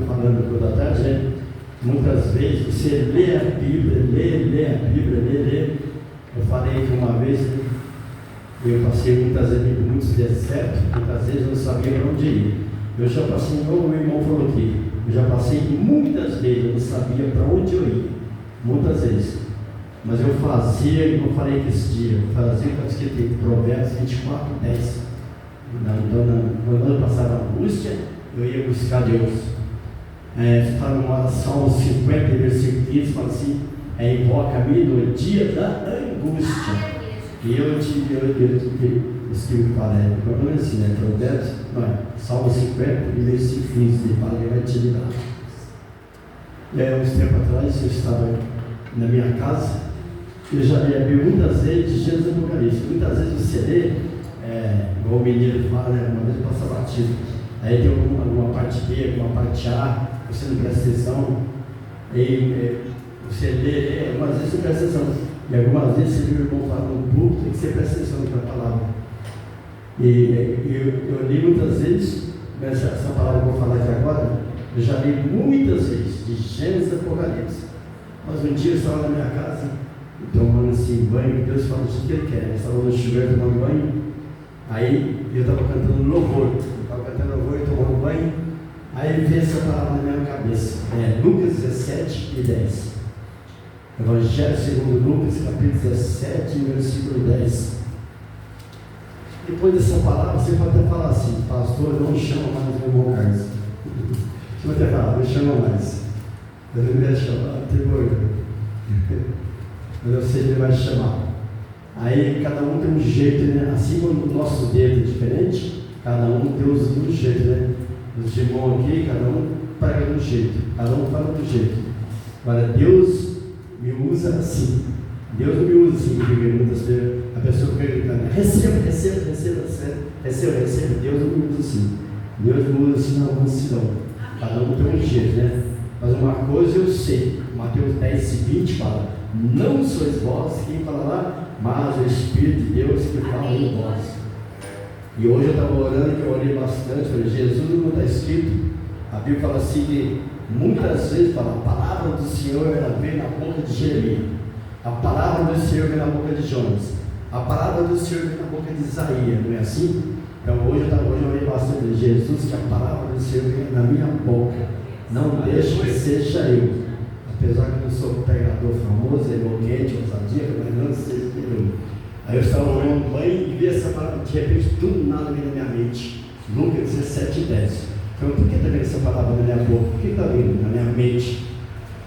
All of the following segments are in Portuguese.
falando toda a tarde, né? Muitas vezes você lê a Bíblia, lê. Eu falei que uma vez eu passei muitos desertos, muitas vezes eu não sabia para onde ir. Eu já passei, como o meu irmão falou aqui, eu já passei muitas vezes, eu não sabia para onde eu ia, muitas vezes. Mas eu fazia, eu falei que esse dia, eu fazia o que está escrito em Provérbios 24:10. Quando eu passava angústia, eu ia buscar Deus. Está no Salmo 50, versículo 15, fala assim: invoca-me no dia da angústia. E eu tive, isso que eu falei, não é assim, né? Provérbios, não é? Salmo 50, versículo 15, ele fala que vai te livrar. Uns tempos atrás, eu estava na minha casa, eu já li muitas vezes de Gênesis e Apocalipse. Muitas vezes você lê, igual o menino fala, né? Uma vez passa batido. Aí tem alguma parte B, alguma parte A, você não presta atenção. E você lê, algumas vezes você presta atenção. E algumas vezes você viu o irmão falando no púlpito e você presta atenção naquela palavra. Eu li muitas vezes, essa palavra que eu vou falar aqui agora, eu já li muitas vezes, de Gênesis e Apocalipse. Mas um dia eu estava na minha casa, tomando assim banho, Deus fala o que Ele quer. Eu estava no chuveiro tomando banho, aí eu estava cantando louvor, e tomando banho, aí veio essa palavra na minha cabeça, Lucas 17:10. Evangelho segundo Lucas, capítulo 17, versículo 10. Depois dessa palavra, você pode até falar assim: pastor, não chama mais o irmão Carlos. Você pode até falar: não chama mais. Eu não quero chamar, não tem vergonha. Mas eu sei que ele vai chamar. Aí cada um tem um jeito, né? Assim como o nosso dedo é diferente, cada um tem um jeito, né? Os irmãos aqui, cada um prega de um jeito, cada um fala do jeito. Agora, Deus me usa assim. Deus não me usa assim, porque muitas vezes a pessoa fica gritando: receba. Deus não me usa assim. Deus me usa assim na mansidão. Cada um tem um jeito, né? Mas uma coisa eu sei, Mateus 10:20 fala: não sois vós quem fala lá, mas o Espírito de Deus que fala em vós. E hoje eu estava orando, que eu orei bastante, falei: Jesus, não está escrito, a Bíblia fala assim que muitas vezes fala, a palavra do Senhor ela veio na boca de Jeremias, a palavra do Senhor veio na boca de Jonas, a palavra do Senhor veio na boca de Isaías, não é assim? Então hoje eu orei bastante, Jesus, que a palavra do Senhor veio na minha boca, não deixe que seja eu, apesar que eu não sou pregador famoso, eloquente, ousadia, mas não seja eu. Aí eu estava olhando banho e vi essa palavra, de repente tudo nada veio na minha mente. Lucas 17:10. Então, por que está vendo essa palavra na minha boca? Por que está vindo na minha mente?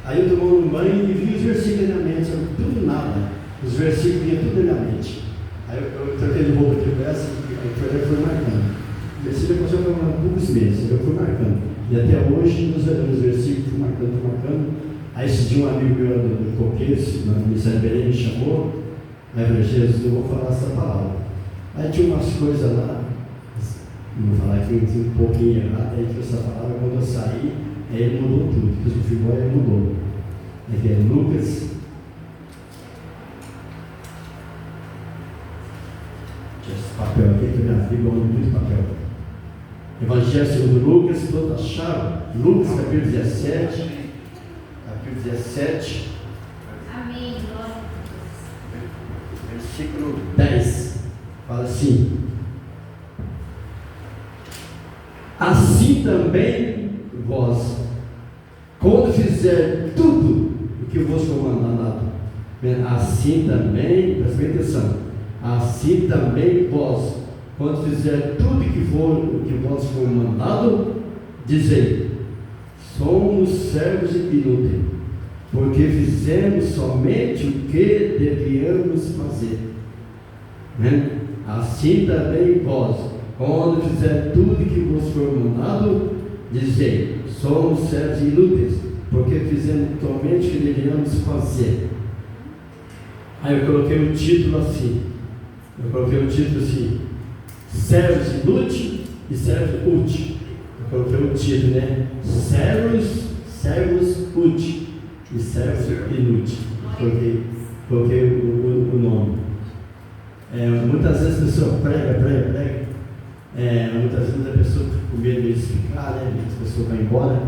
Aí eu tomei um banho e vi os versículos na minha mente, tudo nada. Os versículos vinham tudo na minha mente. Aí eu troquei de roupa de verso e eu fui marcando. O versículo depois eu fui marcando poucos meses, eu fui marcando. E até hoje, nos versículos, fui marcando. Aí esse dia um amigo meu do Coqueiro, na Missão Belém, me chamou. Aí eu falei: Jesus, eu vou falar essa palavra. Aí tinha umas coisas lá, não vou falar aqui um pouquinho errado, aí que essa palavra, quando eu saí, aí ele mudou tudo, porque o futebol ele mudou. Aqui é Lucas. Tinha esse papel aqui, que minha Bíblia usa muito papel. Evangelho segundo Lucas, todos acharam? Lucas capítulo 17. Capítulo 17. Amém. Versículo 10, fala assim: assim também vós, quando fizer tudo o que vos for mandado, assim também, presta bem atenção, assim também vós, quando fizer tudo o que vos for mandado, dizei: somos servos inúteis, porque fizemos somente o que devíamos fazer. Assim também vós, quando fizer tudo que vos for mandado, dizei: somos servos inúteis, porque fizemos somente o que devíamos fazer. Aí eu coloquei o título assim, servos inúteis e servos úteis. Eu coloquei o título, né? Servos úteis e servos inúteis. Coloquei o nome. Muitas vezes a pessoa prega, muitas vezes a pessoa fica com medo de explicar, né? A pessoa vai embora,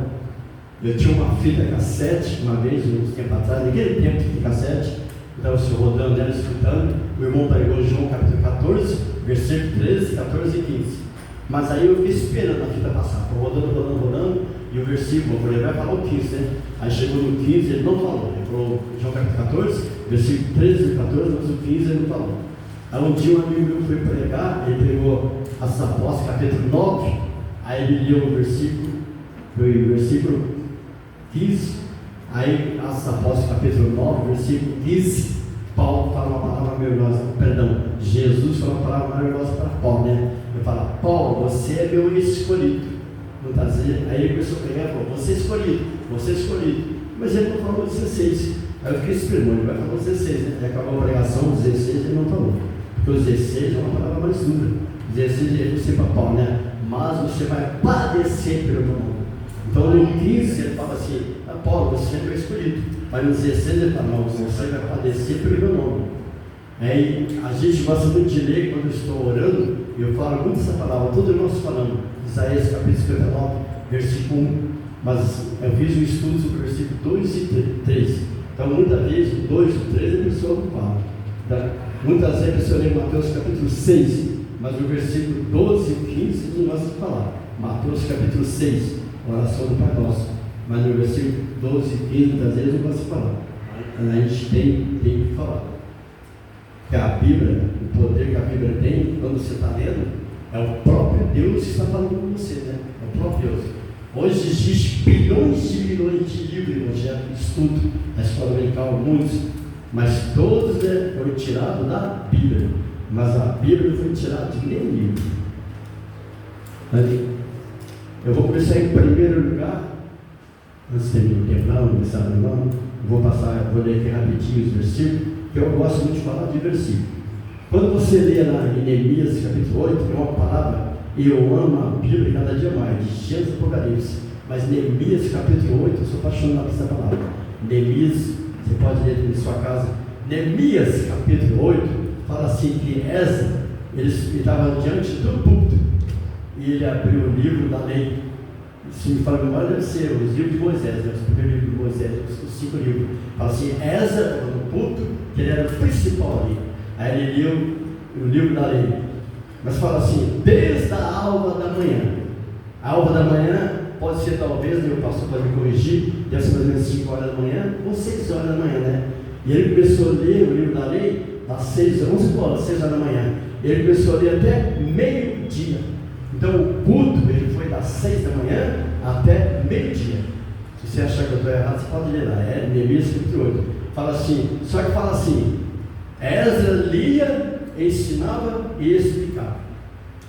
Eu tinha uma fita cassete, uma vez, uns tempos atrás, naquele tempo de cassete, eu estava rodando ela, escutando, o irmão pregou João capítulo 14, versículo 13, 14 e 15. Mas aí eu fiquei esperando a fita passar, estou rodando, e o versículo, eu falei, vai falar o 15, né? Aí chegou no 15, ele não falou, ele falou João capítulo 14, versículo 13 e 14, mas o 15 ele não falou. Aí um dia um amigo meu foi pregar, ele pregou Atos Apóstolos, capítulo 9, aí ele leu o versículo 15, aí Atos Apóstolos, capítulo 9, versículo 15, Paulo fala uma palavra maravilhosa, Jesus fala uma palavra maravilhosa para Paulo, né? Ele fala, Paulo, você é meu escolhido, não está dizendo? Aí ele começou a pregar e falou, você é escolhido, mas ele não falou 16, aí eu fiquei esperando, ele vai falar 16, né? Aí acabou a pregação, 16 ele não falou. Porque o 16 é uma palavra mais dura. 16 ele disse para Paulo, né? Mas você vai padecer pelo meu nome. Então no 15 ele fala assim, Paulo, você é meu escolhido. Mas no 16 ele fala, não, você vai padecer pelo meu nome. Aí a gente gosta muito de ler quando eu estou orando, eu falo muito essa palavra, todos nós falamos, Isaías capítulo 59, versículo 1. Mas eu fiz um estudo sobre o versículo 2 e 3. Então muitas vezes o 2 e o 3 a pessoa não fala. Tá? Muitas vezes a pessoa lê Mateus capítulo 6, mas o versículo 12 e 15 não gosta de falar. Mateus capítulo 6, oração do Pai Nosso. Mas no versículo 12 e 15 muitas vezes não gosta de falar. A gente tem que falar. Que a Bíblia, o poder que a Bíblia tem, quando você está lendo, é o próprio Deus que está falando com você, né? É o próprio Deus. Hoje existem bilhões de milhões de livros de evangelho, estudo, a escola dominical, muitos, mas todos foram tirados da Bíblia. Mas a Bíblia não foi tirada de nenhum livro. Eu vou começar em primeiro lugar, antes de terminar o tempo, não começar não, vou ler aqui rapidinho os versículos, que eu gosto muito de falar de versículo. Quando você lê lá em Neemias capítulo 8, é uma palavra, eu amo a Bíblia cada dia mais, de Gênesis e Apocalipse, mas Neemias capítulo 8, eu sou apaixonado por essa palavra. Neemias, você pode ler em sua casa, Neemias capítulo 8, fala assim que Esdras, ele estava diante do púlpito, e ele abriu o livro da lei. Se me fala a memória, deve ser os livros de Moisés, né? Os primeiros livros de Moisés, os 5 livros. Fala assim, Esdras, no púlpito, que ele era o principal ali. Aí ele leu o livro da lei. Mas fala assim, desde a alva da manhã. A alva da manhã pode ser talvez, né, o pastor pode me corrigir, deve ser mais ou menos 5 horas da manhã, ou 6 horas da manhã, né? E ele começou a ler o livro da lei às 6 horas da manhã. Ele começou a ler até meio-dia. Então o culto ele foi das 6 da manhã até meio-dia. Se você achar que eu estou errado, você pode ler lá, é Neemias capítulo 8. Fala assim, só que fala assim, Esdras lia, ensinava e explicava.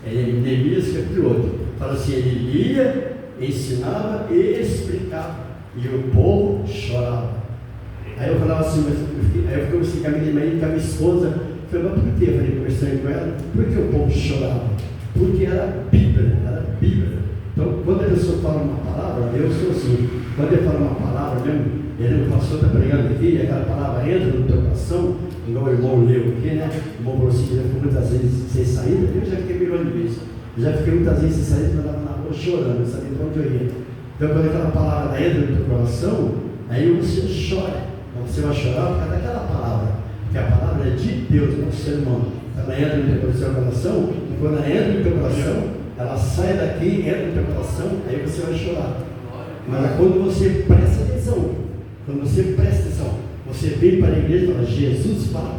É Neemias capítulo 8. Fala assim, ele lia, ensinava e explicava. E o povo chorava. Aí eu falava assim, aí eu comecei a caminhar com a minha esposa. Falei, mas por que? Eu falei, conversando com ela, por que o povo chorava? Porque era Bíblia, Então, quando a pessoa fala uma palavra, eu sou assim, quando ele fala uma palavra mesmo, o pastor está pregando aqui, e aquela palavra entra no teu coração, igual o irmão leu aqui, né? O irmão falou assim, já ficou muitas vezes sem saída, eu já fiquei milhões de vezes. Eu já fiquei muitas vezes sem saída, mas estava na rua chorando, não sabia para onde eu ia. Então, quando aquela palavra entra no teu coração, aí você chora. Você vai chorar por causa daquela palavra, porque a palavra é de Deus, não é do ser humano. Ela entra no teu coração, e quando ela entra no teu coração, ela sai daqui, entra no teu coração, aí você vai chorar. Mas quando você presta atenção, você vem para a igreja e fala, Jesus fala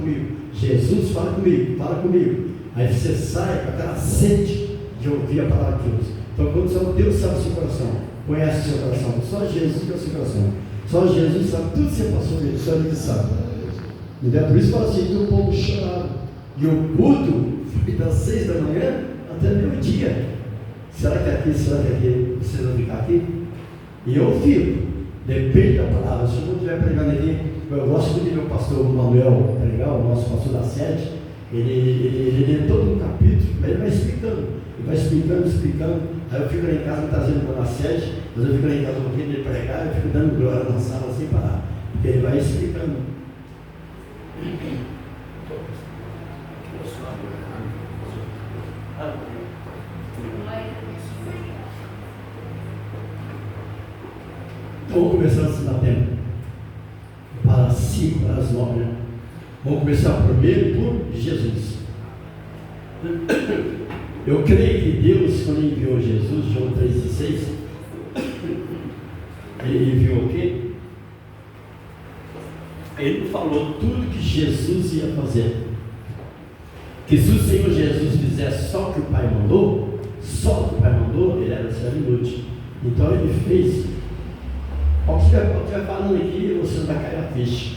comigo, fala comigo. Aí você sai com aquela sede de ouvir a palavra de Deus. Então quando só Deus sabe o seu coração, conhece o seu coração, só Jesus que é o seu coração. Só Jesus sabe tudo que você passou, só Ele sabe. Então, por isso fala assim, que o povo chorava. E o culto foi das 6 da manhã até meio-dia. Será que aqui vocês vão ficar aqui? E eu fico, depende da palavra. Se eu não estiver pregando aqui, eu gosto muito de ver o pastor Manuel pregar, o nosso pastor da sede. Ele lê todo um capítulo, mas ele vai explicando. Aí eu fico lá em casa, muitas vezes na sede, mas eu fico lá em casa ouvindo ele pregar, eu fico dando glória na sala sem parar, porque ele vai explicando. Vamos começar a se dar tempo para as 5, para as 9, né? Vamos começar primeiro por Jesus. Eu creio que Deus, quando enviou Jesus, João 3,6, ele enviou o quê? Ele falou tudo que Jesus ia fazer. Que se o Senhor Jesus fizesse só o que o Pai mandou, ele era servo inútil. Então ele fez. Ao que estiver falando aqui, você não vai cair a ficha.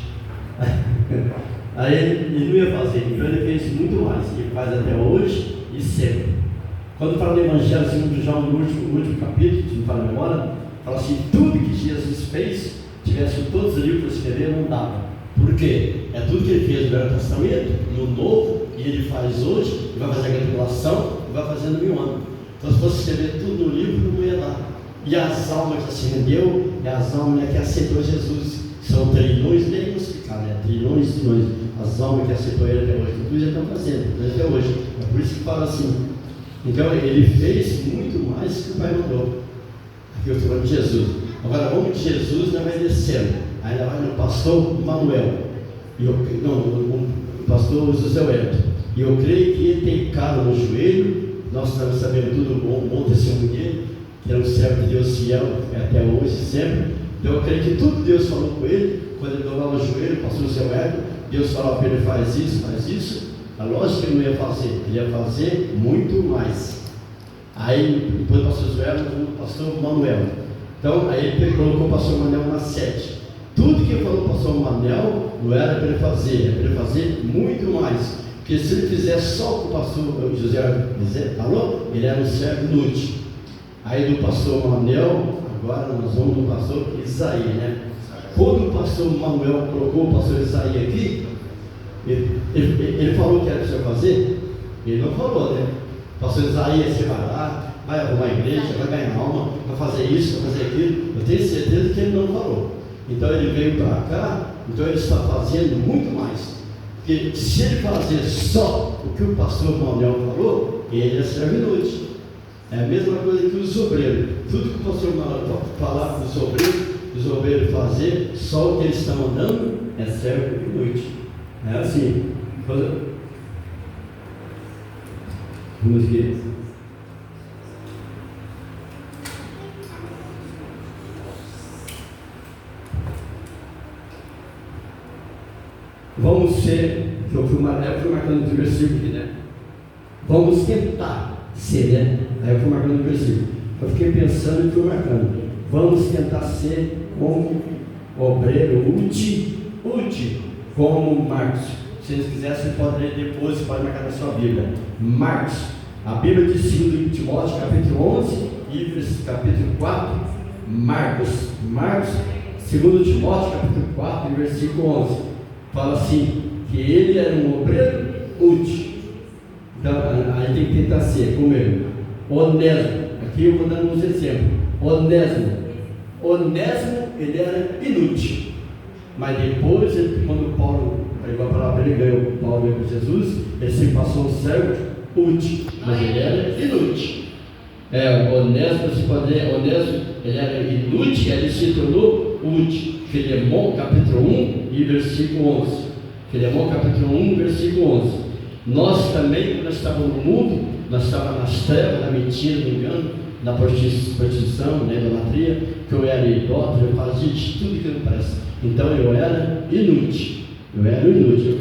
Aí ele não ia fazer, então ele fez muito mais. Ele faz até hoje e sempre. Quando fala do Evangelho segundo João, no último capítulo, se não fala a memória, fala assim: tudo que Jesus fez, tivesse todos os livros para escrever, não dava. Por quê? É tudo que ele fez no Velho Testamento, no Novo, e ele faz hoje, e vai fazer a tribulação, e vai fazendo 1000 anos. Então, se fosse escrever tudo no livro, não ia dar. E as almas que se rendeu, e as almas que aceitou Jesus, são trilhões, nem vou explicar, né? Trilhões, as almas que aceitou ele até hoje, tudo já estão fazendo, até hoje. É por isso que fala assim. Então, ele fez muito mais que o Pai mandou. Aqui eu estou falando de Jesus. Agora, vamos de Jesus, não vai descendo. Ainda vai no pastor Manuel, o pastor José Wellington. E eu creio que ele tem calo no joelho. Nós estamos sabendo tudo bom testemunho dele, que é um servo de Deus fiel até hoje, sempre. Então eu creio que tudo que Deus falou com ele, quando ele dobrava o joelho, o pastor José Wellington, Deus falava para ele: faz isso. A lógica que ele não ia fazer, ele ia fazer muito mais. Aí depois o pastor José Wellington, o pastor Manuel. Então aí ele colocou o pastor Manuel na 7. Tudo que ele falou para o pastor Manuel não era para ele fazer, era para ele fazer muito mais. Porque se ele fizesse só o que o pastor José falou, ele era um servo inútil. Aí do pastor Manuel, agora nós vamos no pastor Isaías, né? Quando o pastor Manuel colocou o pastor Isaías aqui, ele falou o que era para você fazer? Ele não falou, né? O pastor Isaías, você vai lá, vai arrumar a igreja, vai ganhar alma, vai fazer isso, vai fazer aquilo. Eu tenho certeza que ele não falou. Então ele veio para cá, então ele está fazendo muito mais. Porque se ele fazer só o que o pastor Manuel falou, ele é servo inútil. É a mesma coisa que os obreiros. Tudo que o pastor Manuel falar para os obreiros fazer, só o que eles estão andando é servo inútil. É assim. Vamos ver. Vamos ser, eu fui marcando o versículo aqui, né? Vamos tentar ser, né? Aí eu fui marcando o versículo. Eu fiquei pensando e fui marcando. Vamos tentar ser como obreiro útil, como Marcos. Se vocês quiserem, você pode ler depois, você pode marcar na sua Bíblia. Marcos, a Bíblia de 2 Timóteo, capítulo 11 e capítulo 4. Marcos, 2 Timóteo, capítulo 4 e versículo 11. Fala assim, que ele era um obreiro útil. Então, aí tem que tentar ser como ele. Onésimo, aqui eu vou dando uns exemplos. Onésimo, ele era inútil. Mas depois, quando Paulo pregou a palavra, ele ganhou Paulo com Jesus, ele se passou um servo útil. Mas ele era inútil. Onésimo, ele era inútil, ele se tornou útil. Filemão, capítulo 1 e versículo 11. Filemão, capítulo 1, versículo 11. Nós também, quando estávamos no mundo, nós estávamos nas trevas, na mentira, no engano, na prostituição, na idolatria, que eu era idólatra, eu fazia de tudo que não presta. Então eu era inútil, eu com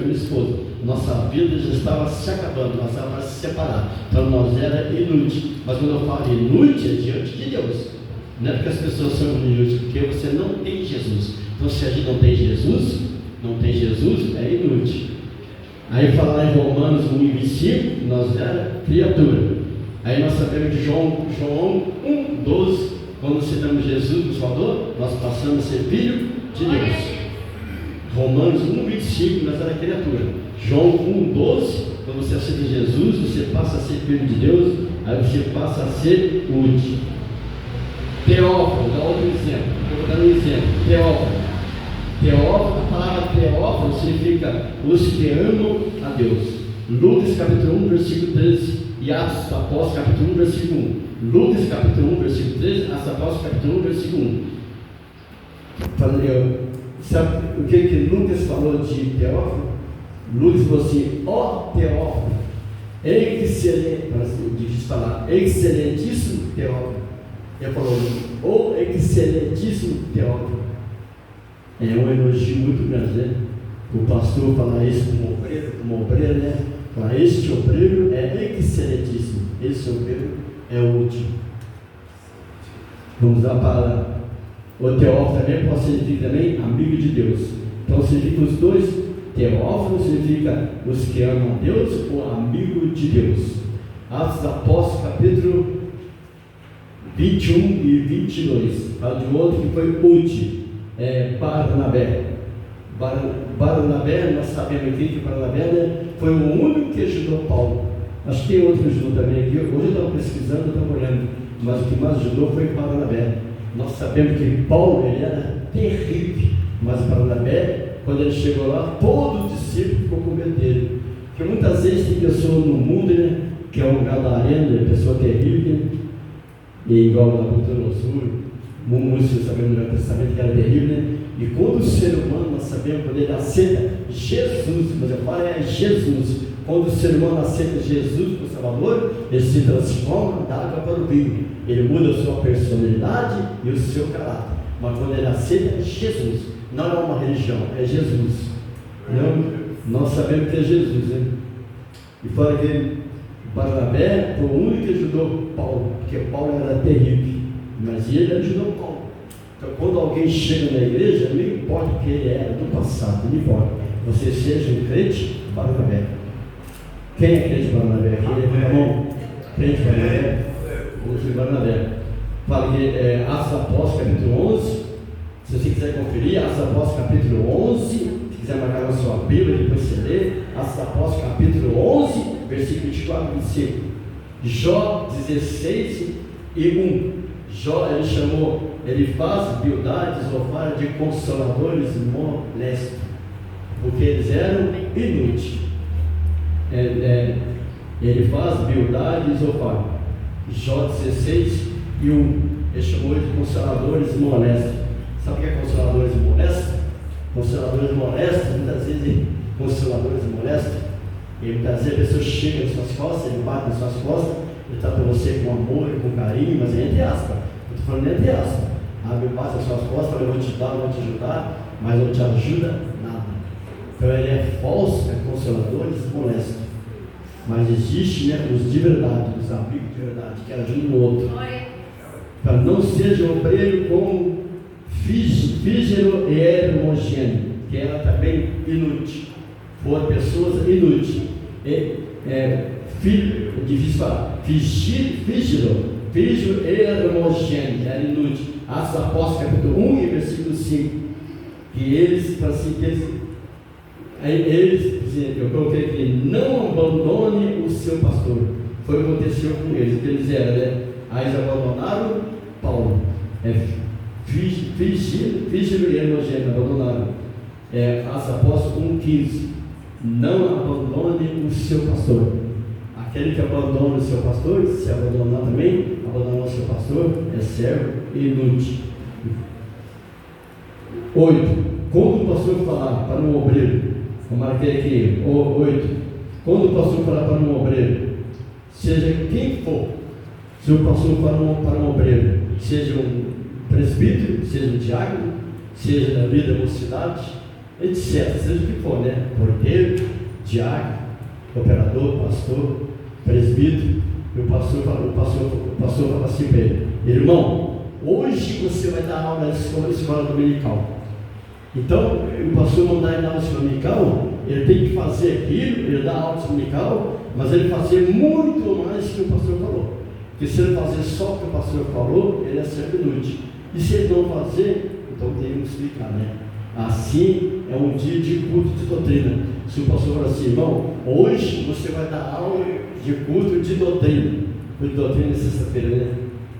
a minha esposa. Nossa vida já estava se acabando, nós estávamos para se separar. Então nós era inútil. Mas quando eu falo inútil, é diante de Deus. Não é porque as pessoas são inúteis, porque você não tem Jesus. Então se a gente não tem Jesus, é inútil. Aí fala lá em Romanos 1:25, nós era criatura. Aí nós sabemos de João 1:12, quando aceitamos Jesus como Salvador, nós passamos a ser filho de Deus. Romanos 1:25, nós era criatura. João 1:12, quando você aceita Jesus, você passa a ser filho de Deus, aí você passa a ser útil. Teófilo, dá outro exemplo. Estou dando um exemplo. Teófilo, a palavra Teófilo significa os que amam a Deus. Lucas capítulo 1, versículo 13 e Atos dos Apóstolos capítulo 1, versículo 1. Lucas capítulo 1, versículo 13, Atos dos Apóstolos capítulo 1, versículo 1. Sabe o que Lucas falou de Teófilo? Lucas falou assim: ó Teófilo, difícil falar, excelentíssimo Teófilo. Ele falou: ô excelentíssimo Teófilo. É um elogio muito grande, né? O pastor falar isso como obreiro, né? Falar: este obreiro é excelentíssimo, esse obreiro é o último. Vamos lá para o Teófilo também, pode significar também amigo de Deus. Então significa os dois. Teófilo significa os que amam a Deus ou amigo de Deus. Atos dos Apóstolos, capítulo 21 e 22. Fala de um outro que foi útil, Barnabé. Barnabé, nós sabemos aqui que Barnabé, né, foi o único que ajudou Paulo. Acho que tem outro que ajudou também aqui. Hoje eu estava pesquisando, estava olhando, mas o que mais ajudou foi Barnabé. Nós sabemos que Paulo, ele era terrível, mas Barnabé, quando ele chegou lá, todo o discípulo ficou com medo dele. Porque muitas vezes tem pessoas no mundo, né, que é um gadareno, pessoa terrível, e igual na Nabucodonosor, muitos sabemos no Velho Testamento que era terrível, né? E quando o ser humano, nós sabemos, quando ele aceita Jesus, mas eu falo Jesus, quando o ser humano aceita Jesus como Salvador, ele se transforma da água para o vinho, ele muda a sua personalidade e o seu caráter. Mas quando ele aceita Jesus, não é uma religião, é Jesus. Não, nós sabemos que é Jesus, né? E fala que Barnabé foi o único que ajudou Paulo, porque Paulo era terrível, mas ele ajudou Paulo. Então, quando alguém chega na igreja, não importa o que ele era do passado, não importa. Você seja um crente, Barnabé. Quem é crente Barnabé? Crente Barnabé? Barnabé. Fala que Atos dos Apóstolos, capítulo 11. Se você quiser conferir, Atos dos Apóstolos, capítulo 11. Se quiser marcar na sua Bíblia, depois você lê. Atos dos Apóstolos, capítulo 11, versículo 24 e 25. Jó 16 e 1. Jó, ele chamou Elifaz, Bildade e Zofar de consoladores molestos, porque eles eram inúteis. Elifaz, Bildade e Zofar. Jó 16 e 1. Ele chamou de consoladores molestos. Sabe o que é consoladores molestos? Consoladores molestos, muitas vezes consoladores molestos. E muitas vezes a pessoa chega nas suas costas, ele bate nas suas costas, ele trata você com amor e com carinho, mas é entre aspas. Eu estou falando entre aspas. Abre bate nas suas costas, fala: eu vou te dar, eu vou te ajudar, mas não te ajuda nada. Então ele é falso, é consoladores molestos. Mas existe, né, os de verdade, os amigos de verdade, que ajudam o outro. Para não seja obreiro como Fígero e Hermogêneo, que era também inútil. Foram pessoas inúteis. Difícil falar. Fígero e Hermogêneo, era inútil. Atos dos Apóstolos, capítulo 1 e versículo 5. Que eles, eu coloquei aqui: não abandone o seu pastor. Foi o que aconteceu com eles, que eles eram, né? Aí eles abandonaram Paulo. Fígero e Hermogêneo abandonaram. Atos dos Apóstolos 1,15. Não abandone o seu pastor. Aquele que abandona o seu pastor, se abandonar também, abandonar o seu pastor, é servo e inútil. 8. Quando o pastor falar para um obreiro, eu marquei aqui, 8. Quando o pastor falar para um obreiro, seja quem for, se o pastor falar para um obreiro, seja um presbítero, seja um diácono, seja da vida da mocidade, etc., seja o que for, né? Porteiro, diácono, operador, pastor, presbítero, e o pastor fala assim para ele: irmão, hoje você vai dar aula na escola dominical. Então, o pastor não dá aula dominical, ele tem que fazer aquilo, ele dá aula dominical, mas ele fazer muito mais que o pastor falou. Porque se ele fazer só o que o pastor falou, ele é sempre inútil. E se ele não fazer, então tem que explicar, né? Assim é um dia de culto de doutrina. Se o pastor falar assim: irmão, hoje você vai dar aula de culto de doutrina. Culto de doutrina é sexta-feira, né?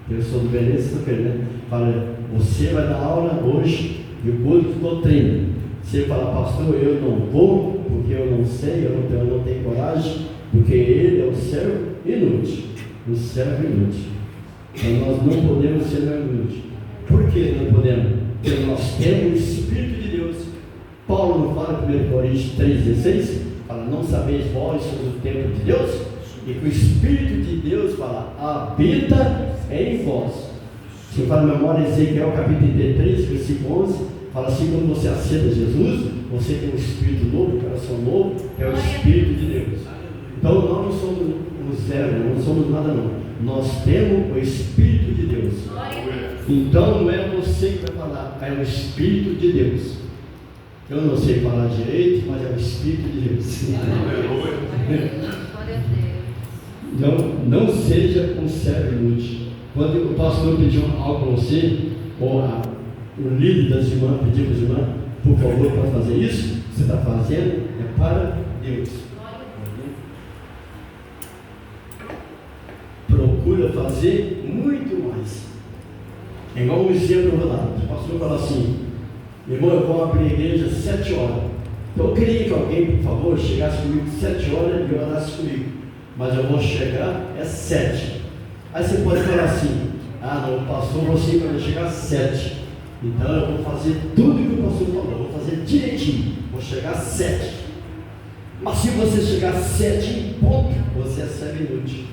Eu sou do Belém, sexta-feira, né? Fala: você vai dar aula hoje de culto de doutrina. Se ele falar: pastor, eu não vou, porque eu não sei, eu não tenho coragem, porque ele é o servo inútil. O servo inútil. Então nós não podemos ser inúteis. Por que não podemos? Porque nós temos o Espírito de Deus. Paulo não fala em 1 Coríntios 3,16? Fala, não sabeis vós sobre o tempo de Deus? E que o Espírito de Deus fala, habita em vós. Se eu falo memória, Ezequiel capítulo 33, versículo 11, fala assim, quando você aceita Jesus, você tem um Espírito novo, um coração novo, que é o Espírito de Deus. Então nós não somos um zero, não somos nada não. Nós temos o Espírito de Deus. Então não é você que vai falar, é o Espírito de Deus. Eu não sei falar direito, mas é o Espírito de Deus. Então, não seja um servo inútil. Quando o pastor pediu algo para você, ou o líder das irmãs pediu para as irmãs, por favor, para fazer isso, você está fazendo, é para Deus. Procura fazer muito mais. É igual um exemplo eu vou dar. O pastor fala assim, irmão, eu vou abrir a igreja às 7 horas. Então eu queria que alguém, por favor, chegasse comigo às 7 horas e orasse comigo. Mas eu vou chegar às 7. Aí você pode falar assim, não, pastor, você vai chegar às 7. Então eu vou fazer tudo que o pastor falou, eu vou fazer direitinho, vou chegar às 7. Mas se você chegar às 7 em ponto, você é servo inútil.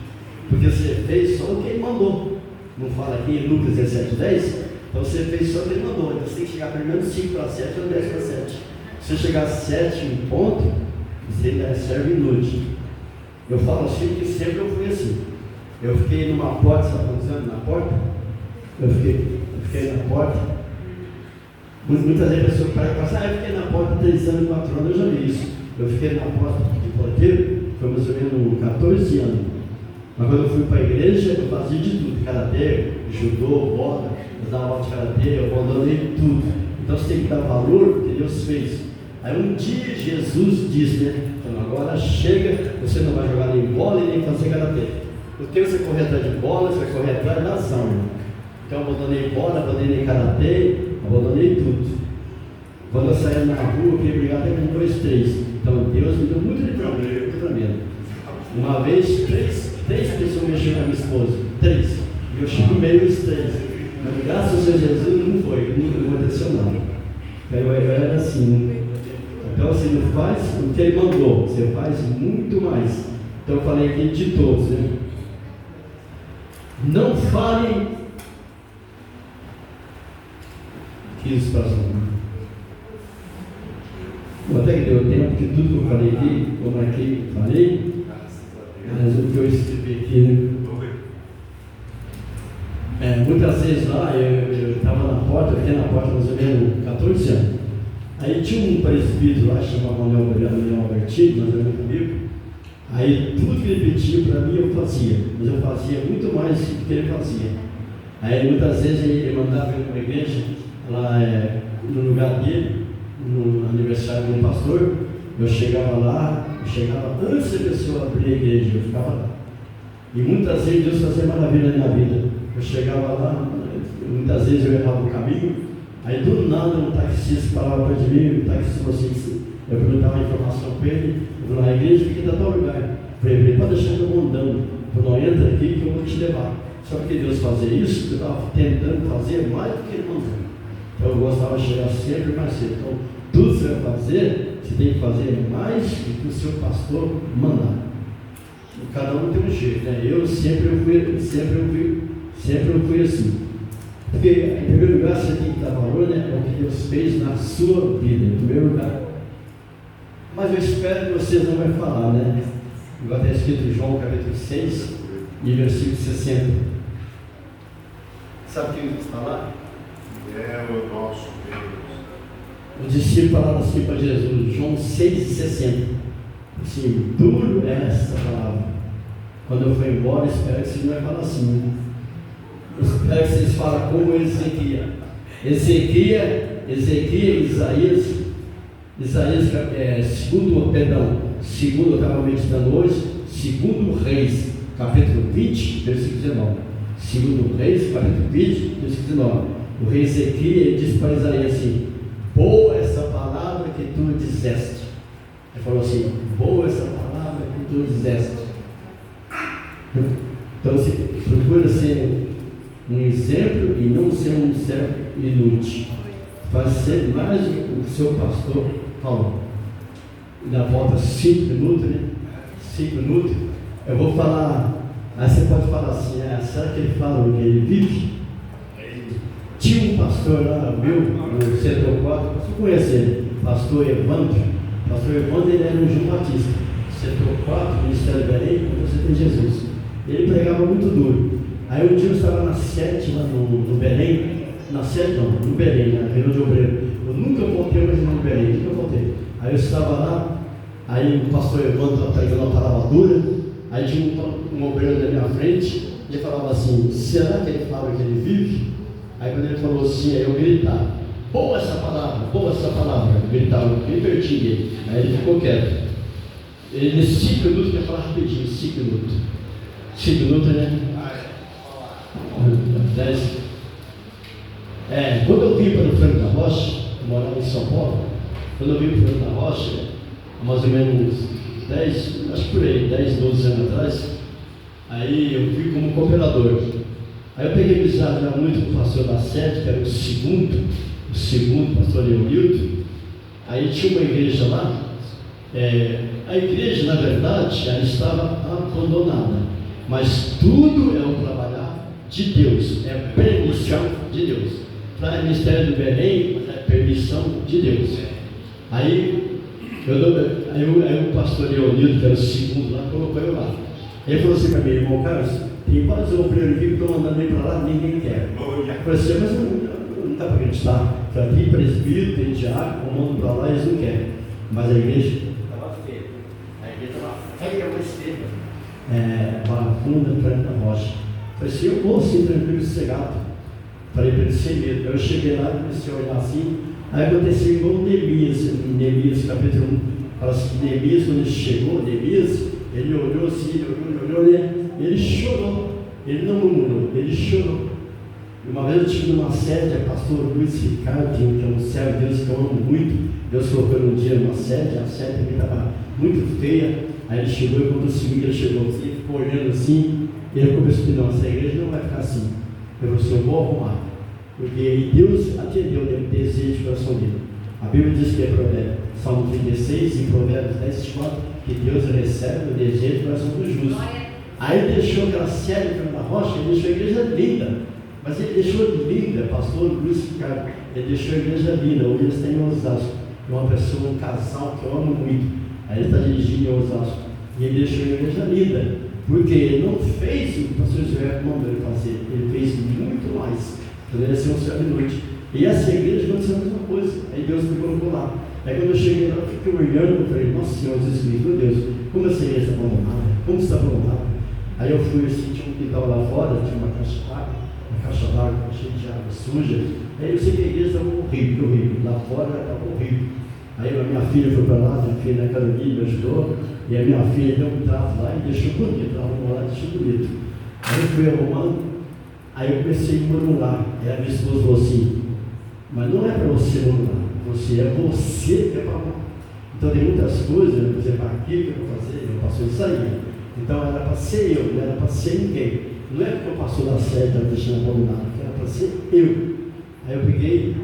Porque você fez só o que ele mandou. Não fala aqui em Lucas 17:10? Então você fez só o que ele mandou. Então você tem que chegar primeiro 5 para 7 ou 10 para 7. Se você chegar às 7 em ponto, você ainda é servo inútil. Eu falo assim porque sempre eu fui assim. Eu fiquei numa porta, sabe quantos anos na porta? Eu fiquei na porta. Muitas vezes a pessoa fala, eu fiquei na porta 3 anos, 4 anos, eu já vi isso. Eu fiquei na porta de porteiro, foi mais ou menos 14 anos. Mas quando eu fui para a igreja, eu fazia de tudo, karatê, judô, bola, eu dava aula de karatê, eu abandonei tudo. Então você tem que dar valor porque Deus fez. Aí um dia Jesus disse, né? Então agora chega, você não vai jogar nem bola e nem fazer karatê. O teu você correr atrás de bola, você vai correr atrás da ação. Então eu abandonei bola, abandonei karatê, abandonei tudo. Quando eu saía na rua, eu queria brigar até com 2, 3. Então Deus me deu muito livramento. Uma vez, três pessoas mexeram com a minha esposa. 3. E eu chego no meio dos 3. Mas graças a Jesus não foi, não aconteceu nada. Eu era assim. Então você não faz o que ele mandou, você faz muito mais. Então eu falei aqui de todos, né? Não falem 15 para até que deu tempo, porque tudo que eu falei aqui, eu marquei, falei, mas o que eu escrevi aqui, né? Muitas vezes lá, eu estava na porta, eu fiquei na porta mais ou menos 14 anos. Aí tinha um presbítero lá, chamava Leão Albertino, nós éramos comigo. Aí tudo que ele pedia para mim eu fazia, mas eu fazia muito mais do que ele fazia. Aí muitas vezes ele mandava eu para a igreja, lá no lugar dele, no aniversário de um pastor, eu chegava antes da pessoa abrir a igreja, eu ficava lá. E muitas vezes Deus fazia maravilha na minha vida. Eu chegava lá, muitas vezes eu errava o caminho, aí do nada um taxista falava perto de mim, o taxista falou assim, eu perguntava a informação para ele, eu falei, a igreja fica em tal lugar. Eu falei, pode deixar que eu vou andando, não entra aqui que eu vou te levar. Só que Deus fazia isso, eu estava tentando fazer mais do que ele mandou. Então eu gostava de chegar sempre mais cedo. Então, tudo que você vai fazer, você tem que fazer mais do que o seu pastor mandar. Cada um tem um jeito, né? Eu sempre fui assim. Porque, em primeiro lugar, você tem que dar valor, né? É o que Deus fez na sua vida, em primeiro lugar. Mas eu espero que vocês não vão falar, né? Igual está escrito em João capítulo 6, e versículo 60. Sabe o que ele está lá? É o nosso Deus. Os discípulos falaram assim para Jesus, João 6,60. Assim, duro é essa palavra. Quando eu for embora, espero que vocês não vão falar assim. Né? Eu espero que vocês falem como Ezequiel, segundo eu estava meditando hoje, segundo Reis, capítulo 20, versículo 19. Segundo Reis, capítulo 20, versículo 19. O rei Ezequiel disse para Isaías assim, boa essa palavra que tu disseste. Ele falou assim, boa essa palavra que tu disseste. Então você procura ser um exemplo e não ser um servo inútil. Vai ser mais o seu pastor falou. Ainda falta 5 minutos, né? 5 minutos. Eu vou falar. Aí você pode falar assim, será que ele fala o que ele vive? Tinha um pastor lá, meu, no setor 4, você conhece ele, pastor Evandro. Pastor Evandro, ele era um João Batista. Setor 4, Ministério de Belém, quando você tem Jesus. Ele pregava muito duro. Aí um dia eu estava na 7, lá no Belém. Na 7 não, no Belém, na Reino de Obreiro. Eu nunca voltei mais no Belém, nunca voltei. Aí eu estava lá, aí o pastor Evandro estava pregando uma palavra dura. Aí tinha um obreiro na minha frente, e ele falava assim, será que ele fala que ele vive? Aí quando ele falou assim, aí eu gritava, boa essa palavra, eu gritava, bem pertinho dele. Aí ele ficou quieto. Ele, nesses 5 minutos, quer falar rapidinho, 5 minutos. 5 minutos, né? 10. Quando eu vim para o Franco da Rocha, eu morava em São Paulo, quando eu vim para o Franco da Rocha, mais ou menos 10, acho que por aí, 10, 12 anos atrás, aí eu fui como cooperador. Aí eu peguei amizade já muito com o pastor da sede, que era o segundo pastor Leonildo. Aí tinha uma igreja lá, a igreja, na verdade, ela estava abandonada, mas tudo é um trabalhar de Deus, é permissão de Deus. Para o Ministério do Belém, é permissão de Deus. Aí o pastor Leonildo, que era o segundo lá, colocou eu lá. Ele falou assim para mim, irmão Carlos, tem vários obreiros aqui que estão andando nem para lá, ninguém quer. Eu falei assim, mas não dá para acreditar. Já tem presbítero, tem diácono, vão para lá e eles não querem. Mas a igreja estava feia. A igreja estava feia, mas feia. Barra Funda, Franco da Rocha. Eu falei assim, eu vou assim, tranquilo, sossegado. Falei para ele sem medo. Eu cheguei lá, comecei a olhar assim. Aí aconteceu igual Neemias, capítulo 1. Fala assim, Neemias, quando ele chegou, ele olhou assim, né? Ele chorou. Ele não murmurou, ele chorou. Uma vez eu estive numa sede, o pastor Luiz Ricardo, que é um servo de Deus que eu amo muito. Deus colocou um dia numa sede, a sede também estava muito feia. Aí ele chegou, e quando o segundo ele chegou assim, ele ficou olhando assim. Ele começou a dizer, não, essa igreja não vai ficar assim. Eu falei assim, eu vou arrumar. Porque Deus atendeu o desejo do coração dele. A Bíblia diz que é Salmo 36 e Provérbios 10, 4, que Deus recebe o desejo do coração do justo. Aí ele deixou aquela série da Rocha, ele deixou a igreja linda. Mas ele deixou linda, pastor Luiz Ricardo, ele deixou a igreja linda. Hoje eles têm em Osasco. Uma pessoa, um casal que eu amo muito. Aí ele está dirigindo em Osasco. E ele deixou a igreja linda. Porque ele não fez o que o pastor José mandou ele fazer. Ele fez muito mais. Então ele ia ser um servo de noite. E essa igreja aconteceu a mesma coisa. Aí Deus me colocou lá. Aí quando eu cheguei lá, eu fiquei olhando, eu falei, nossa Senhor Jesus Cristo, meu Deus, como essa igreja está abandonada? Como está abandonada? Aí eu fui assim, tinha um quintal lá fora, tinha uma caixa d'água cheia de água suja. Aí eu sei que a igreja estava horrível. Lá fora estava horrível. Aí a minha filha foi para lá, minha filha na Carolina me ajudou. E a minha filha deu um trato lá e deixou bonito, arrumou lá, deixou bonito. Aí eu fui arrumando, aí eu comecei a murmurar. Aí a minha esposa falou assim, mas não é para você murmurar, você que é para arrumar. Então tem muitas coisas, por exemplo, aqui que eu vou fazer, eu passo isso aí. Então era para ser eu, não era para ser ninguém. Não é porque eu passo da sede, estava deixando abandonado, era para ser eu. Aí eu peguei,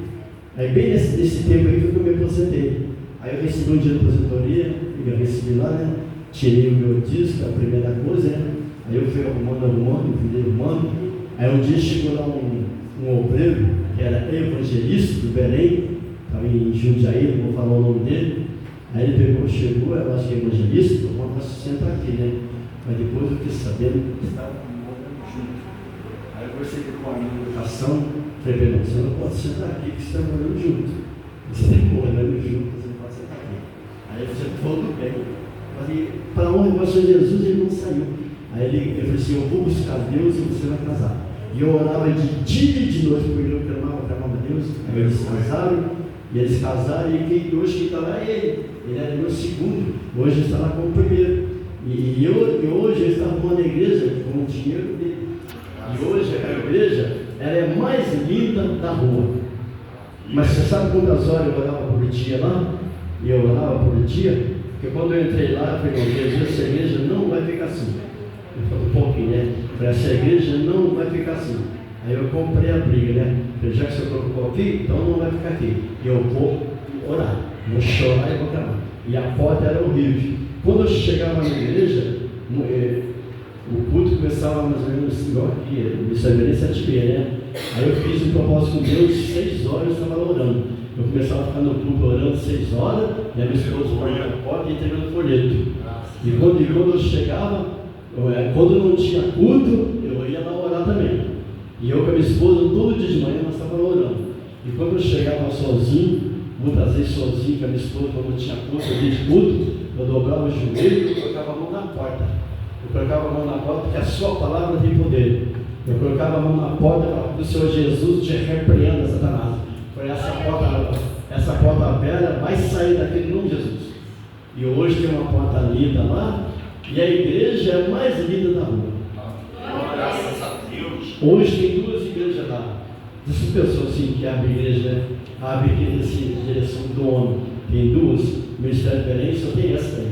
aí bem nesse tempo aí que eu me aposentei. Aí eu recebi um dia de aposentadoria, eu recebi lá, né? Tirei o meu disco, a primeira coisa, né? Aí eu fui arrumando. Aí um dia chegou lá um obreiro, que era evangelista do Belém, estava em Jundiaí, não vou falar o nome dele. Aí ele chegou, eu acho que é evangelista, vamos sentar aqui, né? Mas depois eu fiquei sabendo que estava morando junto. Aí eu conversei com a minha educação, falei, você não pode sentar aqui, que você está morando junto. Você está morando junto, você não pode sentar aqui. Aí ele disse, tudo bem. Falei, para honra e glória de Jesus, ele não saiu. Aí ele falou assim, eu vou buscar Deus e você vai casar. E eu orava de dia e de noite, porque eu clamava Deus. Aí eles casaram, e hoje quem está lá é ele. Ele era meu segundo, hoje está lá como primeiro. E hoje ele está arrumando a igreja com o dinheiro dele. E hoje a igreja, ela é mais linda da rua. Mas você sabe quantas horas eu orava por dia lá? E eu orava por dia? Porque quando eu entrei lá, eu falei, Jesus, essa igreja não vai ficar assim. Eu falei um pouquinho, né? Essa igreja não vai ficar assim. Aí eu comprei a briga, né? Porque já que você colocou aqui, então não vai ficar aqui. Eu vou orar, vou chorar e vou clamar. E a porta era horrível. Quando eu chegava na igreja, o culto começava mais ou menos igual aqui, me sabia 7h30, né? Aí eu fiz um propósito com Deus, 6 horas eu estava orando. Eu começava a ficar no culto orando 6 horas, e a minha esposa estava na porta e entregando folheto. E quando eu chegava, quando não tinha culto, eu ia lá orar também. E eu com a minha esposa, todo dia de manhã, nós estávamos orando. E quando eu chegava sozinho, muitas vezes sozinho com a minha esposa, quando não tinha culto, eu de culto, eu dobrava o joelho e colocava a mão na porta. Eu colocava a mão na porta, porque a sua palavra tem poder. Eu colocava a mão na porta e falava, o Senhor Jesus te repreenda, Satanás. Foi essa porta velha vai sair daquele nome de Jesus. E hoje tem uma porta linda lá, e a igreja é a mais linda da rua. Graças a Deus. Hoje tem 2 igrejas lá. Essas pessoas assim que abrem igreja, né? Abrem aqui assim, na direção do homem. Tem 2, o Ministério diferente, só tem essa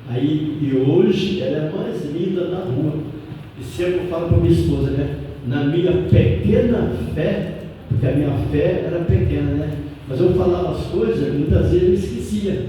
aí. E hoje ela é a mais linda da rua. E sempre eu falo para minha esposa, né? Na minha pequena fé, porque a minha fé era pequena, né? Mas eu falava as coisas, muitas vezes eu esquecia.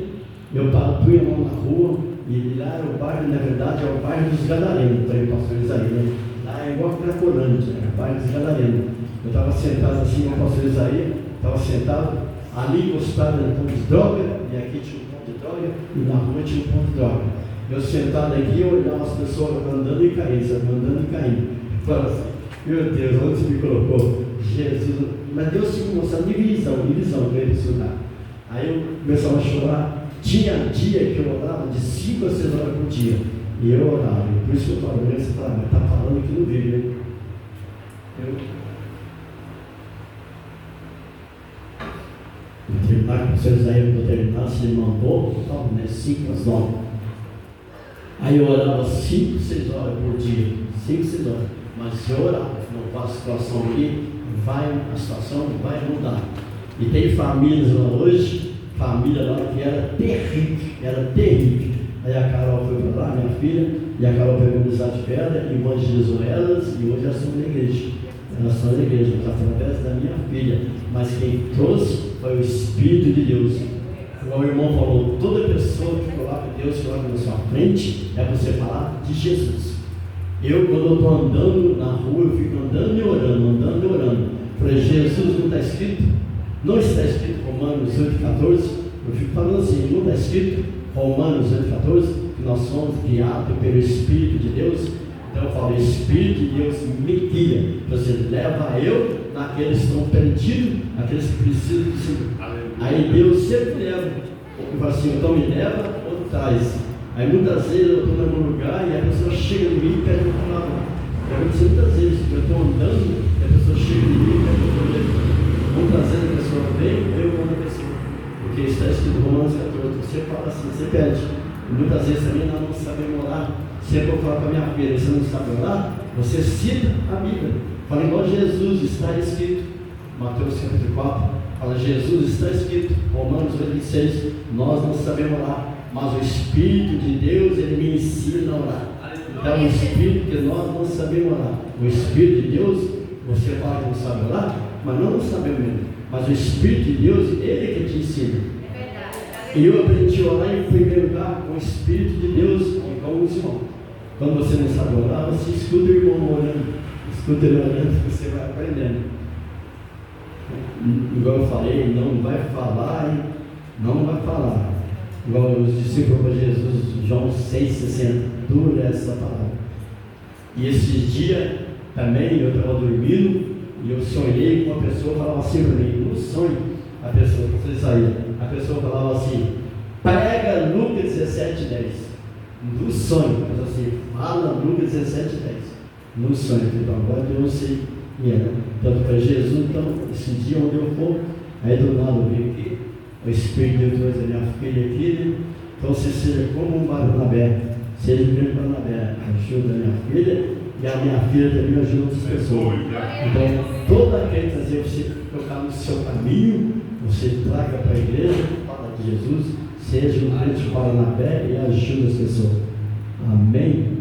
Eu punha a mão na rua, e lá era o bairro, na verdade, é o bairro dos Gadarenos, para o pastor Isaías, né? Lá é igual a Cracolândia, é o bairro dos Gadarenos. Eu estava sentado assim com o pastor Isaías, estava sentado, ali encostado no ponto de droga, e aqui tinha um ponto de droga, e na rua tinha um ponto de droga. Eu sentado aqui, eu olhava as pessoas andando e caindo, andando e caindo. Falava assim, meu Deus, onde você me colocou? Jesus, mas Deus tinha mostrado divisão para ele estudar. Aí eu começava a chorar. Tinha dia que eu orava de 5 a 6 horas por dia. E eu orava. Por isso que eu falo, você fala, mas está falando que não vive, né? Vou terminar com o seu Isaías, vou terminar, se ele mandou, eu falo, né? 5 às 9. Aí eu orava 5, 6 horas por dia. 5, 6 horas. Mas eu orava, não, a situação aqui, a situação vai mudar. E tem famílias lá hoje, família lá que era terrível. Aí a Carol foi para lá, minha filha, e a Carol pegou amizade com ela, evangelizou elas, e hoje elas estão na igreja. Elas estão na igreja, mas através da minha filha. Mas quem trouxe foi o Espírito de Deus. O irmão falou, toda pessoa que coloca Deus na sua frente, é você falar de Jesus. Eu, quando eu estou andando na rua, eu fico andando e orando. Falei, Jesus, não está escrito? Não está escrito Romanos 8,14? Eu fico falando assim, não está escrito Romanos 8,14? Que nós somos guiados pelo Espírito de Deus? Então eu falo, Espírito de Deus me guia. Você leva eu naqueles que estão perdidos, aqueles que precisam do Senhor. Aí Deus sempre leva. Eu falo assim, então me leva ou traz. Aí muitas vezes eu estou em algum lugar e a pessoa chega em mim e pede uma palavra. Aconteceu muitas vezes, eu estou andando e a pessoa chega em mim e pede uma palavra. Muitas vezes a pessoa vem e eu mando a pessoa. Porque está escrito Romanos 14, você fala assim, você pede. E muitas vezes também nós não sabemos orar. Sempre eu falo para a minha filha, você não sabe orar? Você cita a Bíblia. Fala igual Jesus, está escrito. Mateus 54, fala Jesus, está escrito. Romanos 26, nós não sabemos orar. Mas o Espírito de Deus, Ele me ensina a orar. Então o Espírito que nós não sabemos orar. O Espírito de Deus, você fala que não sabe orar, mas não sabemos mesmo. Mas o Espírito de Deus, Ele que te ensina. E eu aprendi a orar em primeiro lugar com o Espírito de Deus e com os irmãos. Quando você não sabe orar, você escuta o irmão orando. Escuta ele orando, você vai aprendendo. Igual eu falei, não vai falar. Igual os discípulos para Jesus, João 6,60, dura essa palavra. E esses dias também eu estava dormindo e eu sonhei com uma pessoa, falava assim para mim, no sonho, a pessoa falava assim, prega Lucas 17:10, no sonho, mas assim, fala Lucas 17:10, no sonho. Então agora eu não sei quem era. Tanto para Jesus, então, esse dia onde eu for, aí do nada eu vim aqui. O Espírito de Deus trouxe a minha filha aqui, né? Então você seja como um Barnabé, seja como Barnabé, ajuda a minha filha, e a minha filha também ajuda outras pessoas. Então, toda vez que você tocar no seu caminho, você traga para a igreja, fala de Jesus, seja um crente Barnabé e ajuda as pessoas. Amém?